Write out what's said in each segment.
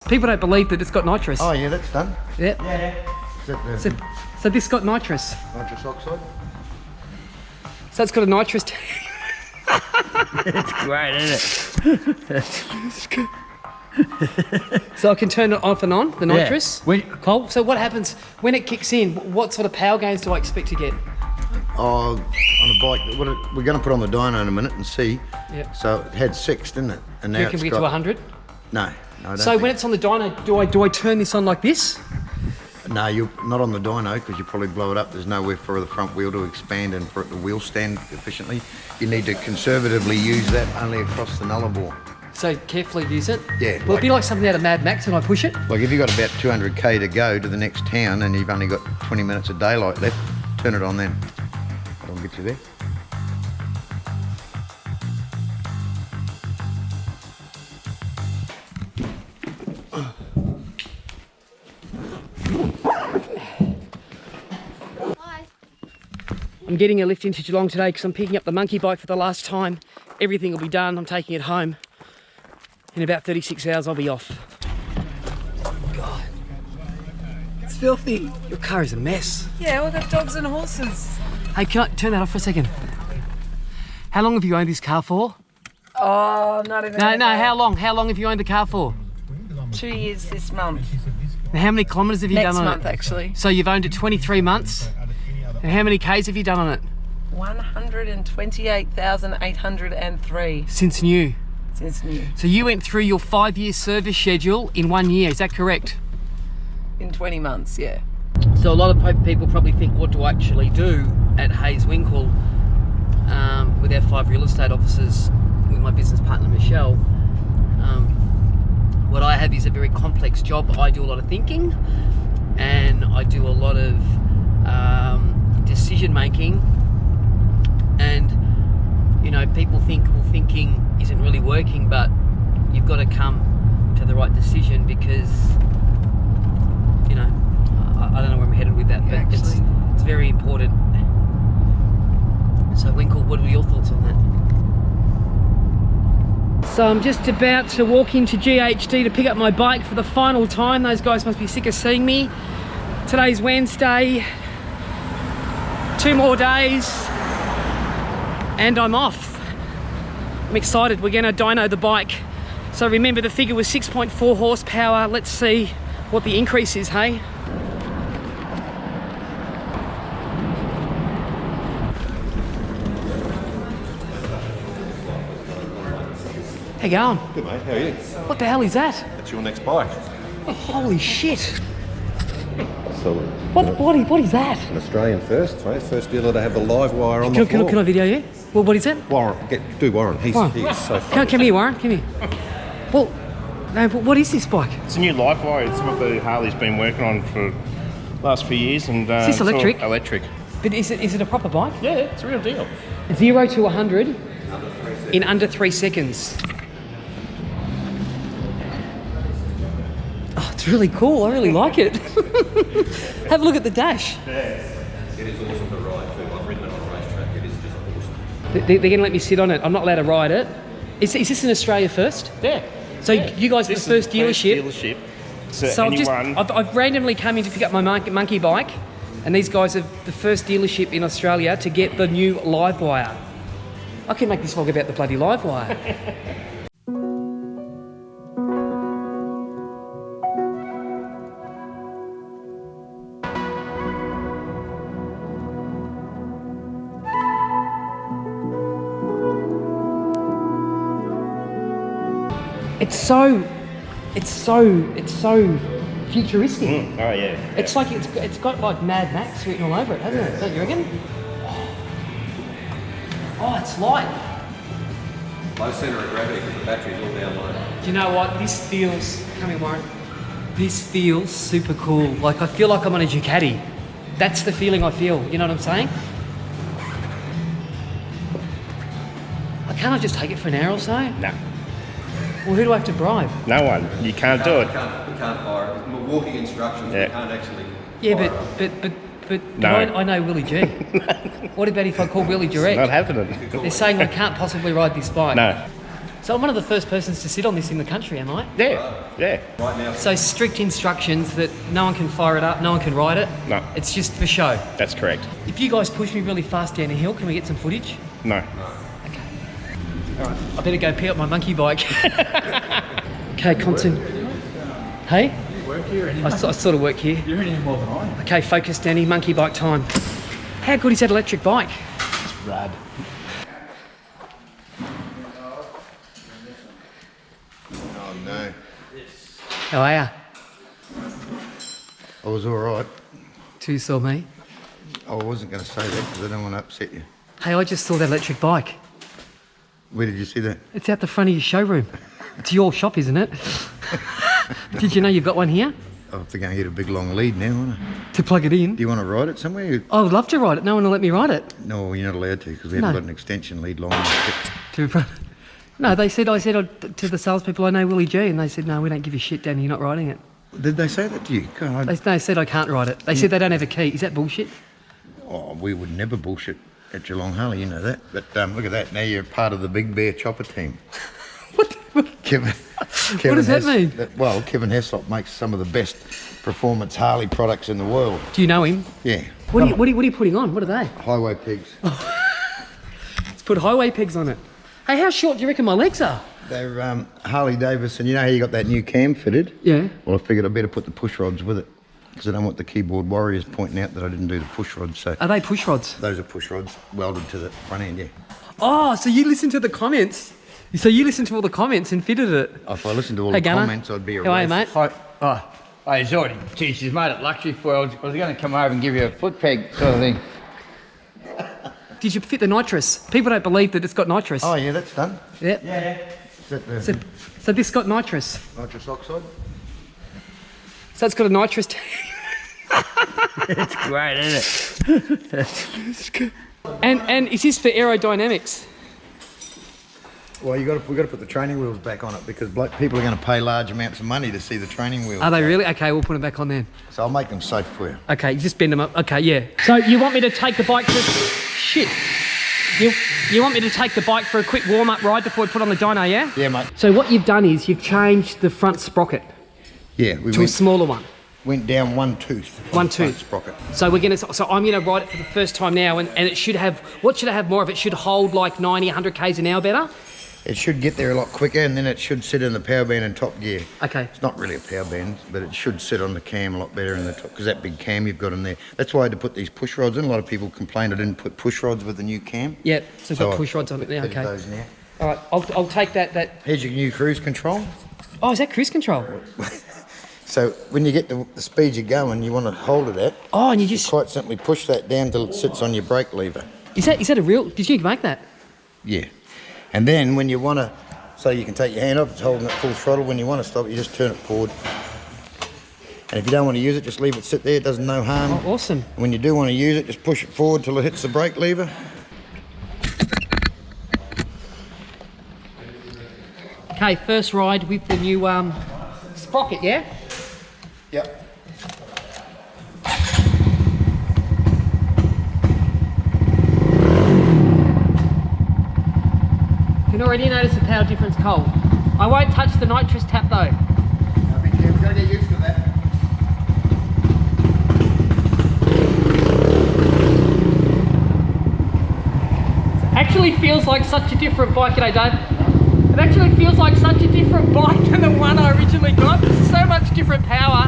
People don't believe that it's got nitrous. Oh yeah, that's done. Yep. Yeah. So this got nitrous. Nitrous oxide. So it's got a nitrous. It's great, isn't it? So I can turn it off and on, the nitrous. Yeah. Cool. So what happens when it kicks in? What sort of power gains do I expect to get? Oh, on a bike, we're going to put on the dyno in a minute and see. Yep. So it had 6, didn't it? And now Can we get to 100? No, I don't So when it's on the dyno, do I turn this on like this? No, you're not on the dyno because you probably blow it up. There's nowhere for the front wheel to expand and for it to wheel stand efficiently. You need to conservatively use that only across the nullarbor. So carefully use it? Yeah. Will it be like something out of Mad Max when I push it? Like if you've got about 200k to go to the next town and you've only got 20 minutes of daylight left, turn it on then. That'll get you there. I'm getting a lift into Geelong today because I'm picking up the monkey bike for the last time. Everything will be done. I'm taking it home. In about 36 hours, I'll be off. God, it's filthy. Your car is a mess. Yeah, we've got dogs and horses. Hey, can I turn that off for a second? How long have you owned this car for? Oh, not even. No, how long? How long have you owned the car for? 2 years this month. Now, how many kilometres have you Next done on month, it? actually. So you've owned it 23 months. And how many Ks have you done on it? 128,803 Since new. since new. So you went through your 5-year service schedule in 1 year, is that correct? In 20 months, yeah. So a lot of people probably think, what do I actually do at Hayes Winkle with our 5 real estate offices with my business partner Michelle? What I have is a very complex job. I do a lot of thinking and I do a lot of decision making, and you know, people think, well, thinking isn't really working, but you've got to come to the right decision because, you know, I don't know where I'm headed with that, but it's very important. So Winkle, what are your thoughts on that? So I'm just about to walk into GHD to pick up my bike for the final time. Those guys must be sick of seeing me. Today's Wednesday, 2 more days, and I'm off. I'm excited. We're gonna dyno the bike. So remember, the figure was 6.4 horsepower. Let's see what the increase is, hey? How you going? Good mate, how are you? What the hell is that? That's your next bike. Oh, holy shit. So, What is that? an Australian first, mate. First dealer to have the live wire on the floor. Can I video you? Well, what is it? Warren, do Warren. He is so fun. Come here, Warren. Come here. Well, no, but what is this bike? It's a new live wire. It's what the Harley's been working on for the last few years. And Is this electric? It's all electric. But is it a proper bike? Yeah, it's a real deal. 0 to 100 in under 3 seconds. Oh, it's really cool. I really like it. Have a look at the dash. It is awesome to ride too. I've ridden it on a racetrack. It is just awesome. They're going to let me sit on it. I'm not allowed to ride it. Is this in Australia first? Yeah. So you guys are the first dealership. So I've randomly come in to pick up my monkey bike, and these guys are the first dealership in Australia to get the new live wire. I can make this vlog about the bloody live wire. It's so futuristic. Oh yeah. It's like it's got like Mad Max written all over it, hasn't it? Don't you reckon? Oh, it's light. Low centre of gravity because the battery's all down low. Do you know what? This feels, come here, Warren. This feels super cool. Like I feel like I'm on a Ducati. That's the feeling I feel. You know what I'm saying? Can't I just take it for an hour or so? No. Well, who do I have to bribe? No one. You can't do it. We can't fire it. We're walking instructions. Yeah. We can't actually. Yeah, fire but No. I know Willie G. What about if I call Willie direct? Not happening. They're saying I can't possibly ride this bike. No. So I'm one of the first persons to sit on this in the country, am I? Yeah. So strict instructions that no one can fire it up, no one can ride it. No. It's just for show. That's correct. If you guys push me really fast down a hill, can we get some footage? No. Okay. All right. I better go pick up my monkey bike. Okay, Compton. Hey? You work here anyway? I sort of work here. You're in here more than I am. Okay, focus, Danny. Monkey bike time. How good is that electric bike? It's rad. Oh no. How are ya? I was all right. Till you saw me. I wasn't going to say that because I don't want to upset you. Hey, I just saw that electric bike. Where did you see that? It's out the front of your showroom. It's your shop, isn't it? Did you know you've got one here? I'll have to go and get a big long lead now, won't I? To plug it in? Do you want to ride it somewhere? I would love to ride it. No one will let me ride it. No, you're not allowed to because we haven't No. got an extension lead long enough. No, I said to the salespeople, I know Willie G, and they said, no, we don't give a shit, Danny, you're not riding it. Did they say that to you? God, They said I can't ride it. They said they don't have a key. Is that bullshit? oh, we would never bullshit at Geelong Harley, you know that. But look at that. Now you're part of the Big Bear Chopper team. What? Kevin What does that mean? Well, Kevin Heslop makes some of the best performance Harley products in the world. Do you know him? Yeah. What are you putting on? What are they? Highway pegs. Let's put highway pegs on it. Hey, how short do you reckon my legs are? They're Harley Davidson. You know how you got that new cam fitted? Yeah. Well, I figured I better put the push rods with it because I don't want the keyboard warriors pointing out that I didn't do the push rods. So Are they push rods? those are push rods welded to the front end, yeah. Oh, so you listened to the comments? So you listened to all the comments and fitted it? If I listened to all Hey, the Gunnar. comments, I'd be a How are you, racist. mate? He's already, geez, he's made it luxury for you. I was going to come over and give you a foot peg sort of thing. Did you fit the nitrous? People don't believe that it's got nitrous. Oh, yeah, that's done. Yep. Is that the So this got nitrous. nitrous oxide? So it's got a nitrous It's great, isn't it? And is this for aerodynamics? Well, we've got to put the training wheels back on it because people are going to pay large amounts of money to see the training wheels. Are they really? Okay, we'll put them back on then. So I'll make them safe for you. Okay, you just bend them up. Okay, yeah. So you want me to take the bike for... Shit. You want me to take the bike for a quick warm-up ride before we put on the dyno, yeah? Yeah, mate. So what you've done is you've changed the front sprocket Yeah, we to a smaller one. went down one tooth. One the front tooth. sprocket. So I'm gonna ride it for the first time now, and it should have, what should it have more of? It should hold like 90, 100 k's an hour better? It should get there a lot quicker and then it should sit in the power band in top gear. Okay. It's not really a power band, but it should sit on the cam a lot better in the top because that big cam you've got in there. That's why I had to put these push rods in. A lot of people complained I didn't put push rods with the new cam. Yep, so I've got push rods on it now, fitted okay. those now. All right, I'll take that. Here's your new cruise control. Oh, is that cruise control? So when you get the speed you're going, you want to hold it at. Oh, and you just, Quite simply push that down till it sits on your brake lever. is that a real, did you make that? Yeah. And then when you want to, so you can take your hand off, it's holding it full throttle. When you want to stop it, you just turn it forward. And if you don't want to use it, just leave it sit there. It does no harm. Oh, awesome. When you do want to use it, just push it forward till it hits the brake lever. Okay, first ride with the new sprocket, yeah? Yep. You can already notice the power difference cold. I won't touch the nitrous tap though. Now be careful, gotta get used to that. Actually feels like such a different bike, g'day Dave. It actually feels like such a different bike than the one I originally got. There's so much different power.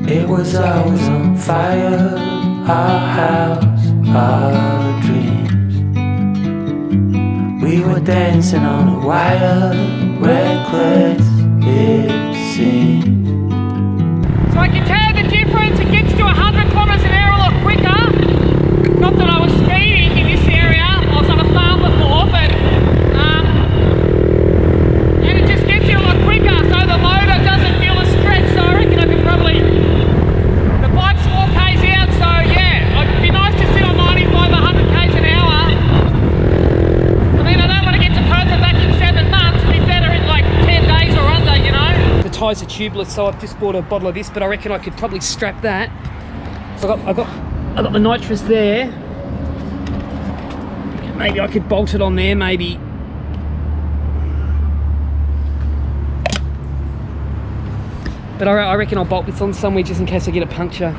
It was always on fire, our house, our dreams. We were dancing on a wire, reckless it seemed. So I can tell the difference. It gets to 100 kilometers an hour a lot quicker. Not that I was speeding in this area. I was on a farm before, but and it just gets you a lot quicker. So the motor doesn't feel a stretch. So I reckon I could probably. The bike's 4 k's out. So yeah, I tyres are tubeless, so I've just bought a bottle of this, but I reckon I could probably strap that. So I got the nitrous there. Maybe I could bolt it on there, maybe. But I reckon I'll bolt this on somewhere just in case I get a puncture.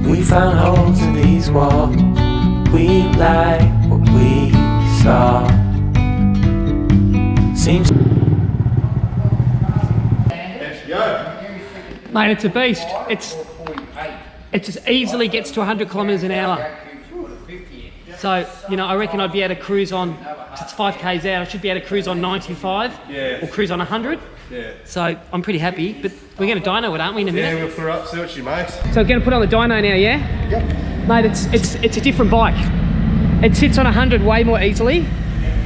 We found holes in these walls. We like what we saw. Seems. Mate, it's a beast. It just easily gets to 100 kilometres an hour. So, you know, I reckon I'd be able to cruise on, it's 5 k's out, I should be able to cruise on 95 or cruise on 100. Yeah. So I'm pretty happy, but we're going to dyno it, aren't we, in a minute? Yeah, we'll put her up, see what she makes. So we're going to put on the dyno now, yeah? Yep. Mate, it's a different bike. It sits on 100 way more easily.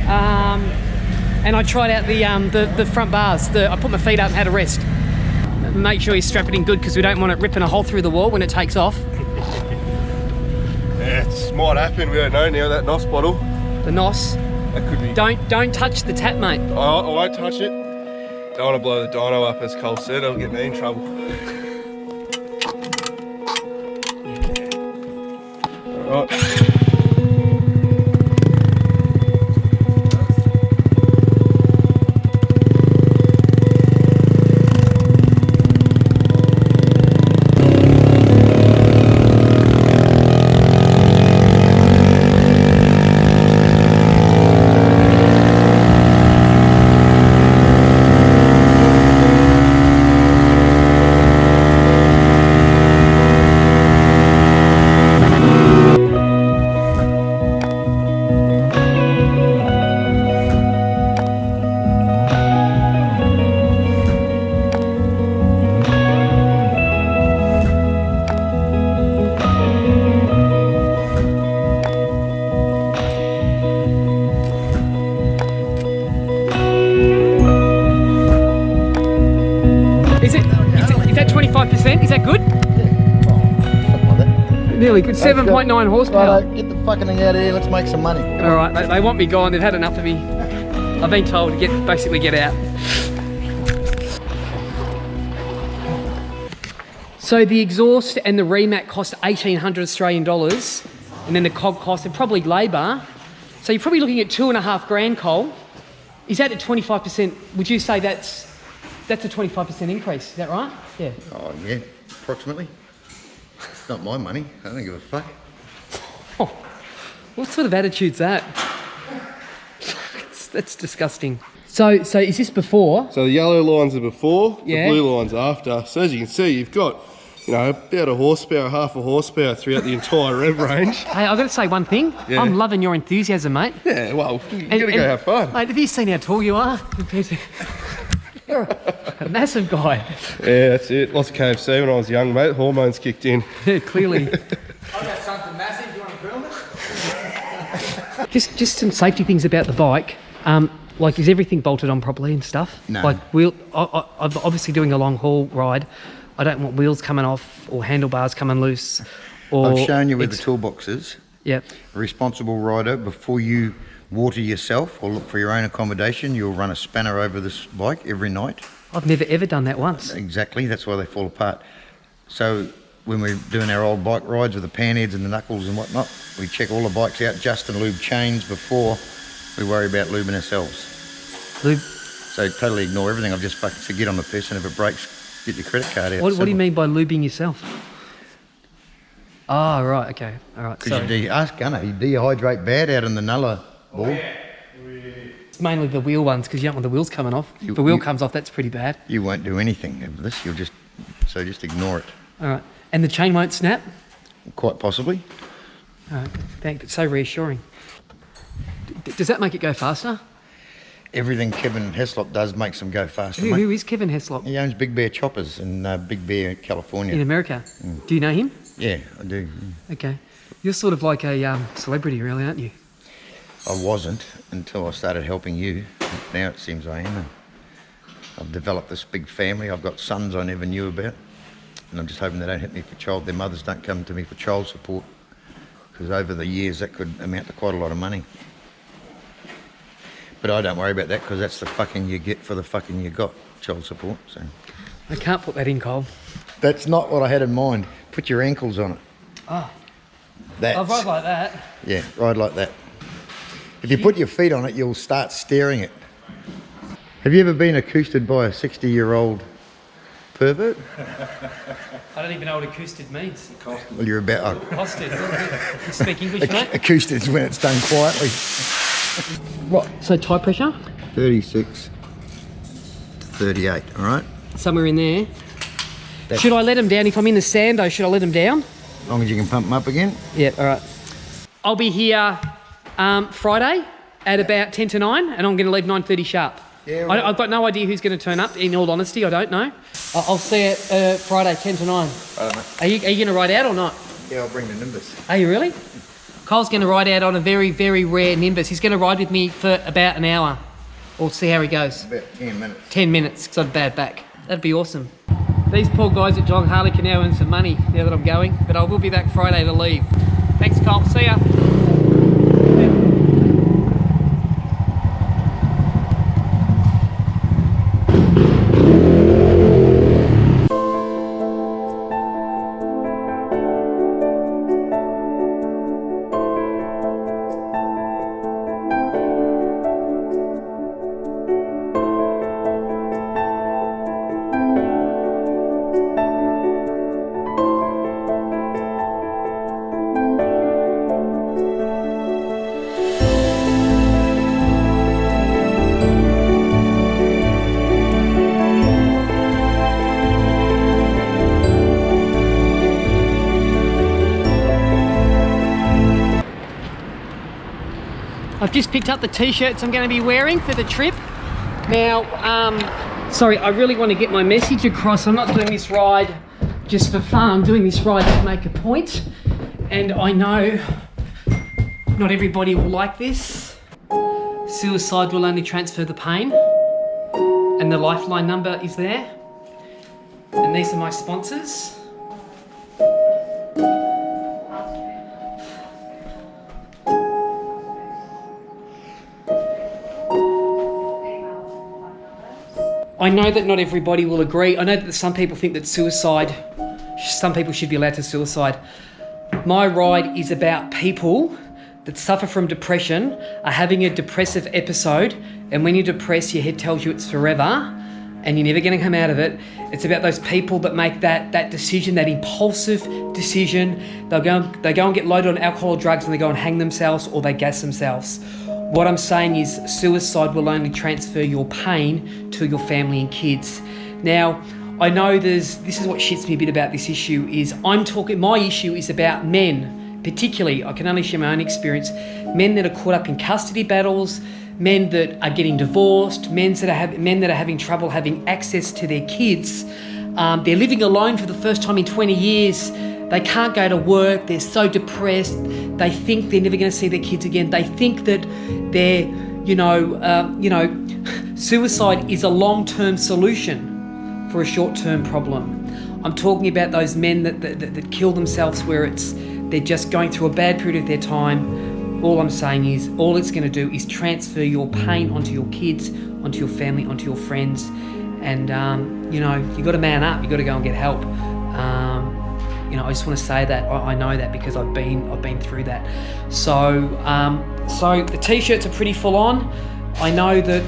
And I tried out the front bars. I put my feet up and had a rest. Make sure you strap it in good because we don't want it ripping a hole through the wall when it takes off. Yeah, it might happen, we don't know now, that NOS bottle. The NOS. That could be. Don't touch the tap, mate. I won't touch it. Don't want to blow the dyno up, as Cole said, it'll get me in trouble. Alright. Is that 25%? Is that good? Something like that. Nearly good. 7.9 horsepower. Righto, get the fucking thing out of here, let's make some money. All right, they want me gone. They've had enough of me. I've been told to basically get out. So the exhaust and the remat cost 1,800 Australian dollars, and then the cog cost and probably labour. So you're probably looking at 2.5 grand, Cole. Is that at 25%? Would you say that's a 25% increase? Is that right? Yeah. Oh yeah, approximately. It's not my money, I don't give a fuck. Oh, what sort of attitude's that? That's disgusting. So is this before? So the yellow lines are before, Yeah. the blue lines are after. So as you can see, you've got, you know, about a horsepower, half a horsepower throughout the entire rev range. Hey, I've got to say one thing. Yeah. I'm loving your enthusiasm, mate. Yeah, well, you gotta go have fun. Mate, have you seen how tall you are? Compared to... You're a massive guy. Yeah, that's it. Lots of KFC when I was young, mate. Hormones kicked in. Yeah, clearly. I've got something massive. You want to film it? Just some safety things about the bike. Like, is everything bolted on properly and stuff? No. Like, I'm obviously doing a long haul ride. I don't want wheels coming off or handlebars coming loose. Or I've shown you where the toolbox is. Yep. A responsible rider, before you water yourself or look for your own accommodation, you'll run a spanner over this bike every night. I've never ever done that once. Exactly, that's why they fall apart. So when we're doing our old bike rides with the panheads and the knuckles and whatnot, we check all the bikes out just and lube chains before we worry about lubing ourselves. Lube. So totally ignore everything. I've just fucking said get on the piss, and if it breaks, get your credit card out. What do you mean by lubing yourself? Ah, right, okay, all right. Because So you ask Gunner, you dehydrate bad out in the Nulla ball. it's mainly the wheel ones because you don't want the wheels coming off. If the wheel comes off, that's pretty bad. You won't do anything of this. You'll just ignore it. All right, and the chain won't snap. Quite possibly. All right, thanks. It's so reassuring. Does that make it go faster? Everything Kevin Heslop does makes them go faster. Who mate. is Kevin Heslop? He owns Big Bear Choppers in Big Bear, California. In America. Do you know him? Yeah, I do. Okay. You're sort of like a celebrity, really, aren't you? I wasn't until I started helping you. Now it seems I am. I've developed this big family. I've got sons I never knew about. And I'm just hoping they don't hit me for their mothers don't come to me for child support. because over the years that could amount to quite a lot of money. But I don't worry about that because that's the fucking you get for the fucking you got, child support. So I can't put that in, Cole. that's not what I had in mind. Put your ankles on it. Oh, That's, I'll ride like that. yeah, ride like that. If you put your feet on it, you'll start steering it. Have you ever been acousted by a 60-year-old pervert? I don't even know what acoustic means. Well, you're about... Accosted. You speak English, mate? acousted is when it's done quietly. What? So tire pressure? 36 to 38, all right? Somewhere in there. That's- Should I let them down? If I'm in the sand, though, should I let them down? As long as you can pump them up again. Yeah, all right. I'll be here Friday at about 10 to 9, and I'm going to leave 9:30 sharp. Yeah, right. I've got no idea who's going to turn up, in all honesty, I don't know. I'll see you at Friday, 10 to 9. Are you going to ride out or not? Yeah, I'll bring the Nimbus. Are you really? Cole's going to ride out on a very, very rare Nimbus. He's going to ride with me for about an hour. We'll see how he goes. About 10 minutes. 10 minutes, because I have a bad back. That'd be awesome. These poor guys at Geelong Harley can now earn some money now that I'm going, but I will be back Friday to leave. Thanks, Cole. See ya. I've just picked up the t-shirts I'm going to be wearing for the trip. Now, sorry, I really want to get my message across. I'm not doing this ride just for fun. I'm doing this ride to make a point. And I know not everybody will like this. Suicide will only transfer the pain. And the lifeline number is there. And these are my sponsors. I know that not everybody will agree. I know that some people think that some people should be allowed to suicide. My ride is about people that suffer from depression, are having a depressive episode, and when you're depressed, your head tells you it's forever, and you're never going to come out of it. It's about those people that make that decision, that impulsive decision. They go and get loaded on alcohol or drugs, and they go and hang themselves, or they gas themselves. What I'm saying is suicide will only transfer your pain to your family and kids. Now, I know this is what shits me a bit about this issue is my issue is about men, particularly, I can only share my own experience, men that are caught up in custody battles, men that are getting divorced, men that are having trouble having access to their kids. They're living alone for the first time in 20 years. They can't go to work. They're so depressed. They think they're never going to see their kids again. They think that they're, suicide is a long-term solution for a short-term problem. I'm talking about those men that kill themselves where they're just going through a bad period of their time. All I'm saying is, all it's going to do is transfer your pain onto your kids, onto your family, onto your friends. And, you've got to man up. You've got to go and get help. I just want to say that I know that because I've been through that. So the t-shirts are pretty full on. I know that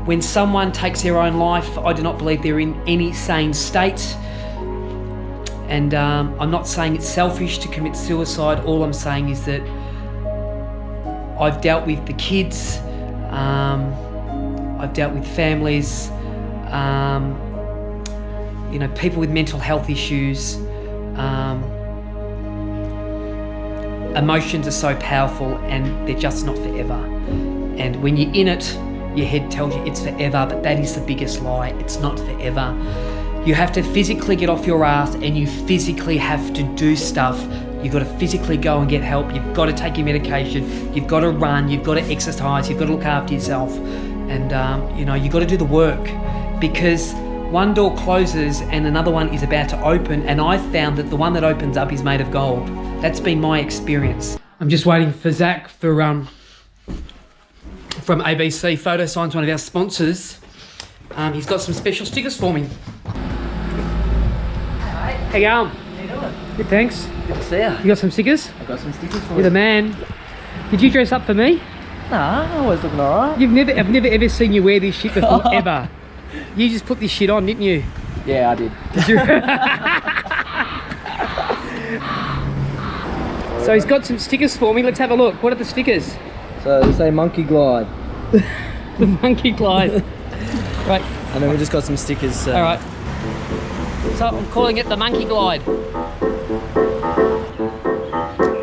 when someone takes their own life, I do not believe they're in any sane state. And I'm not saying it's selfish to commit suicide. All I'm saying is that I've dealt with the kids. I've dealt with families. People with mental health issues. Emotions are so powerful and they're just not forever. And when you're in it, your head tells you it's forever, but that is the biggest lie. It's not forever. You have to physically get off your ass and you physically have to do stuff. You've got to physically go and get help. You've got to take your medication. You've got to run. You've got to exercise. You've got to look after yourself. And, you've got to do the work because One door closes and another one is about to open, and I found that the one that opens up is made of gold. That's been my experience. I'm just waiting for Zach from ABC Photo Signs, one of our sponsors. He's got some special stickers for me. How you going? How you doing? Good, thanks. Good to see you. You got some stickers? I've got some stickers for You're the man. Did you dress up for me? Nah, I'm always looking alright. I've never ever seen you wear this shit before, ever. You just put this shit on, didn't you? Yeah, I did. Did you? So he's got some stickers for me. Let's have a look. What are the stickers? So they say Monkey Glide. The Monkey Glide. Right. And then we just got some stickers. All right. So I'm calling it the Monkey Glide.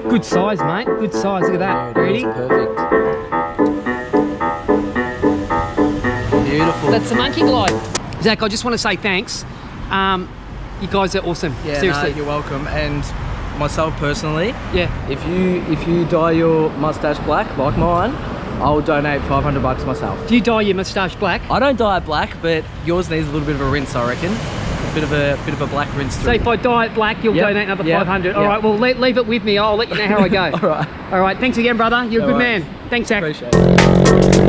Good size, mate. Good size. Look at that. There it Ready? is, perfect. Beautiful. That's the Monkey Glide. Zach, I just want to say thanks. You guys are awesome. Yeah, seriously. no, you're welcome. And myself personally, Yeah. if you dye your mustache black like mine, I'll donate $500 myself. Do you dye your moustache black? I don't dye it black, but yours needs a little bit of a rinse, I reckon. Bit of a black rinse So through. if I dye it black, you'll Yep. donate another Yep. 500. All Yep. right, well, leave it with me. I'll let you know how I go. All right. All right, thanks again, brother. You're a No good worries. man. Thanks, Zach. Appreciate it.